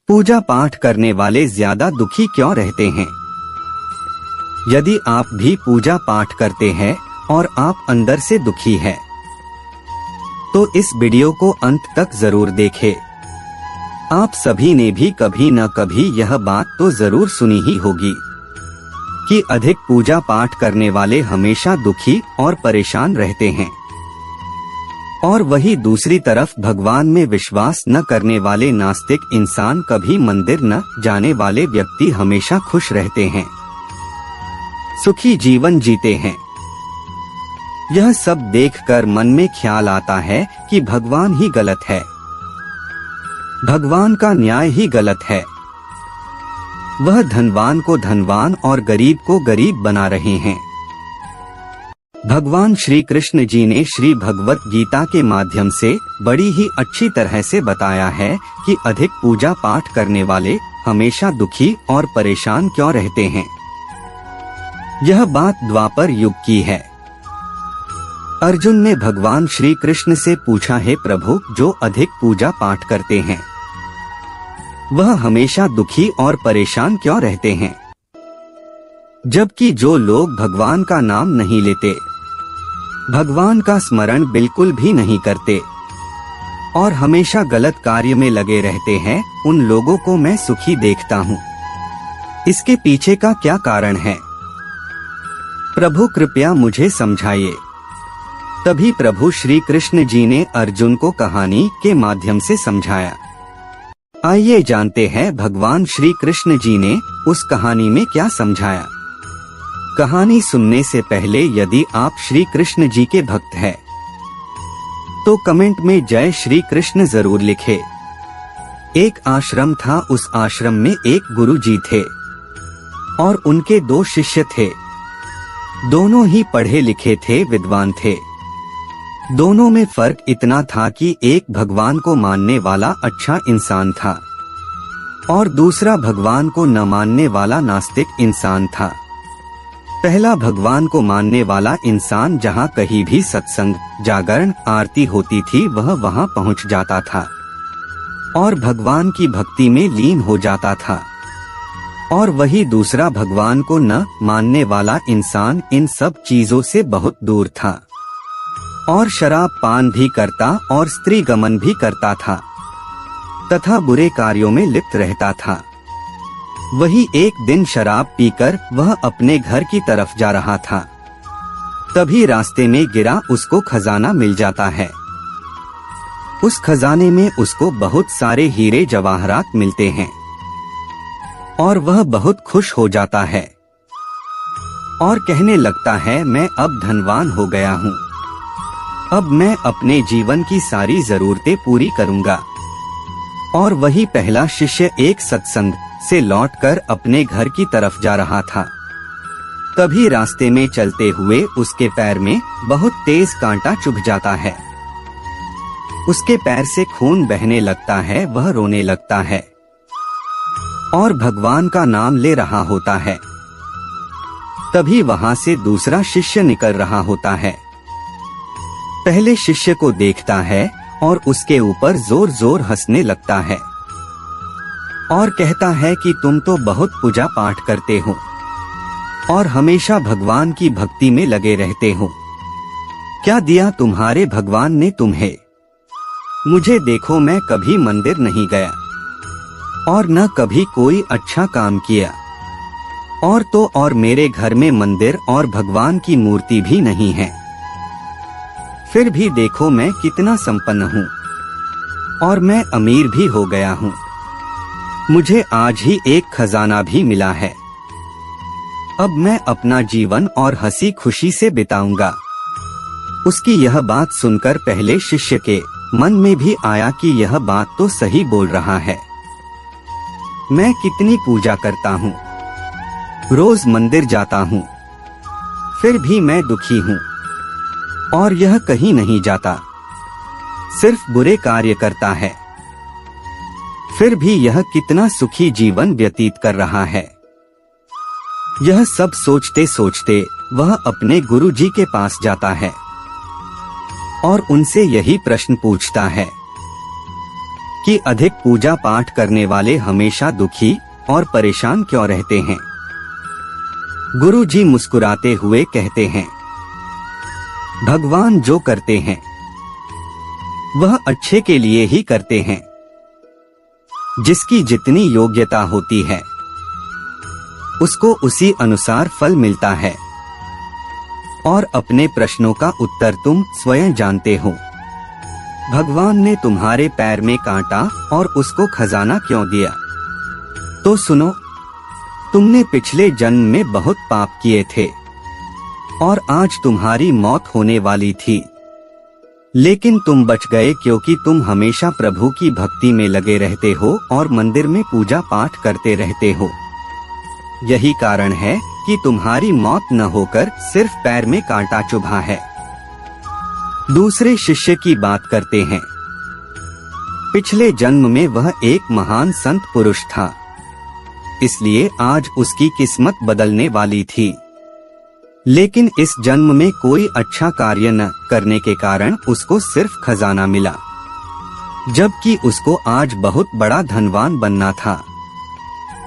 पूजा पाठ करने वाले ज्यादा दुखी क्यों रहते हैं? यदि आप भी पूजा पाठ करते हैं और आप अंदर से दुखी हैं, तो इस वीडियो को अंत तक जरूर देखें। आप सभी ने भी कभी न कभी यह बात तो जरूर सुनी ही होगी कि अधिक पूजा पाठ करने वाले हमेशा दुखी और परेशान रहते हैं, और वही दूसरी तरफ भगवान में विश्वास न करने वाले नास्तिक इंसान, कभी मंदिर न जाने वाले व्यक्ति हमेशा खुश रहते हैं, सुखी जीवन जीते हैं। यह सब देखकर मन में ख्याल आता है कि भगवान ही गलत है, भगवान का न्याय ही गलत है। वह धनवान को धनवान और गरीब को गरीब बना रहे हैं। भगवान श्री कृष्ण जी ने श्री भगवत गीता के माध्यम से बड़ी ही अच्छी तरह से बताया है कि अधिक पूजा पाठ करने वाले हमेशा दुखी और परेशान क्यों रहते हैं। यह बात द्वापर युग की है। अर्जुन ने भगवान श्री कृष्ण से पूछा, है प्रभु, जो अधिक पूजा पाठ करते हैं वह हमेशा दुखी और परेशान क्यों रहते हैं, जबकि जो लोग भगवान का नाम नहीं लेते, भगवान का स्मरण बिल्कुल भी नहीं करते और हमेशा गलत कार्य में लगे रहते हैं, उन लोगों को मैं सुखी देखता हूँ। इसके पीछे का क्या कारण है? प्रभु कृपया मुझे समझाइए। तभी प्रभु श्री कृष्ण जी ने अर्जुन को कहानी के माध्यम से समझाया। आइए जानते हैं भगवान श्री कृष्ण जी ने उस कहानी में क्या समझाया। कहानी सुनने से पहले यदि आप श्री कृष्ण जी के भक्त हैं, तो कमेंट में जय श्री कृष्ण जरूर लिखें। एक आश्रम था, उस आश्रम में एक गुरु जी थे और उनके 2 शिष्य थे। दोनों ही पढ़े लिखे थे, विद्वान थे। दोनों में फर्क इतना था कि एक भगवान को मानने वाला अच्छा इंसान था और दूसरा भगवान को न मानने वाला नास्तिक इंसान था। पहला भगवान को मानने वाला इंसान जहाँ कहीं भी सत्संग, जागरण, आरती होती थी वह वहाँ पहुँच जाता था और भगवान की भक्ति में लीन हो जाता था। और वही दूसरा भगवान को न मानने वाला इंसान इन सब चीजों से बहुत दूर था और शराब पान भी करता और स्त्री गमन भी करता था तथा बुरे कार्यों में लिप्त रहता था। वही एक दिन शराब पीकर वह अपने घर की तरफ जा रहा था। तभी रास्ते में गिरा उसको खजाना मिल जाता है। उस खजाने में उसको बहुत सारे हीरे जवाहरात मिलते हैं और वह बहुत खुश हो जाता है और कहने लगता है, मैं अब धनवान हो गया हूँ, अब मैं अपने जीवन की सारी जरूरतें पूरी करूँगा। और वही पहला शिष्य एक सत्संग से लौटकर अपने घर की तरफ जा रहा था। तभी रास्ते में चलते हुए उसके पैर में बहुत तेज कांटा चुभ जाता है। उसके पैर से खून बहने लगता है, वह रोने लगता है और भगवान का नाम ले रहा होता है। तभी वहां से दूसरा शिष्य निकल रहा होता है। पहले शिष्य को देखता है और उसके ऊपर जोर जोर हंसने लगता है और कहता है कि तुम तो बहुत पूजा पाठ करते हो और हमेशा भगवान की भक्ति में लगे रहते हो। क्या दिया तुम्हारे भगवान ने तुम्हें? मुझे देखो, मैं कभी मंदिर नहीं गया और न कभी कोई अच्छा काम किया, और तो और मेरे घर में मंदिर और भगवान की मूर्ति भी नहीं है। फिर भी देखो मैं कितना संपन्न हूँ और मैं अमीर भी हो गया हूँ। मुझे आज ही एक खजाना भी मिला है। अब मैं अपना जीवन और हंसी खुशी से बिताऊंगा। उसकी यह बात सुनकर पहले शिष्य के मन में भी आया कि यह बात तो सही बोल रहा है। मैं कितनी पूजा करता हूँ, रोज मंदिर जाता हूँ, फिर भी मैं दुखी हूँ और यह कहीं नहीं जाता, सिर्फ बुरे कार्य करता है। फिर भी यह कितना सुखी जीवन व्यतीत कर रहा है। यह सब सोचते सोचते वह अपने गुरुजी के पास जाता है और उनसे यही प्रश्न पूछता है कि अधिक पूजा पाठ करने वाले हमेशा दुखी और परेशान क्यों रहते हैं। गुरु जी मुस्कुराते हुए कहते हैं, भगवान जो करते हैं वह अच्छे के लिए ही करते हैं। जिसकी जितनी योग्यता होती है उसको उसी अनुसार फल मिलता है। और अपने प्रश्नों का उत्तर तुम स्वयं जानते हो। भगवान ने तुम्हारे पैर में कांटा और उसको खजाना क्यों दिया? तो सुनो, तुमने पिछले जन्म में बहुत पाप किए थे और आज तुम्हारी मौत होने वाली थी, लेकिन तुम बच गए क्योंकि तुम हमेशा प्रभु की भक्ति में लगे रहते हो और मंदिर में पूजा पाठ करते रहते हो। यही कारण है कि तुम्हारी मौत न होकर सिर्फ पैर में कांटा चुभा है। दूसरे शिष्य की बात करते हैं। पिछले जन्म में वह एक महान संत पुरुष था, इसलिए आज उसकी किस्मत बदलने वाली थी। लेकिन इस जन्म में कोई अच्छा कार्य न करने के कारण उसको सिर्फ खजाना मिला, जबकि उसको आज बहुत बड़ा धनवान बनना था,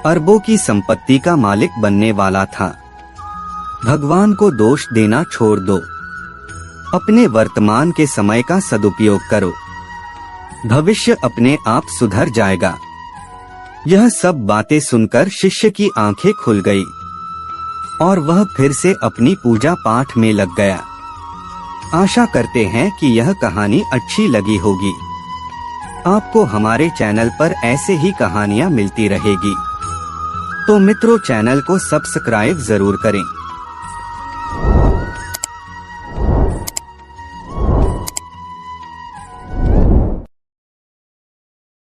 अरबों की संपत्ति का मालिक बनने वाला था। भगवान को दोष देना छोड़ दो, अपने वर्तमान के समय का सदुपयोग करो, भविष्य अपने आप सुधर जाएगा। यह सब बातें सुनकर शिष्य की आंखें खुल गई और वह फिर से अपनी पूजा पाठ में लग गया। आशा करते हैं कि यह कहानी अच्छी लगी होगी। आपको हमारे चैनल पर ऐसे ही कहानियां मिलती रहेगी, तो मित्रों चैनल को सब्सक्राइब जरूर करें।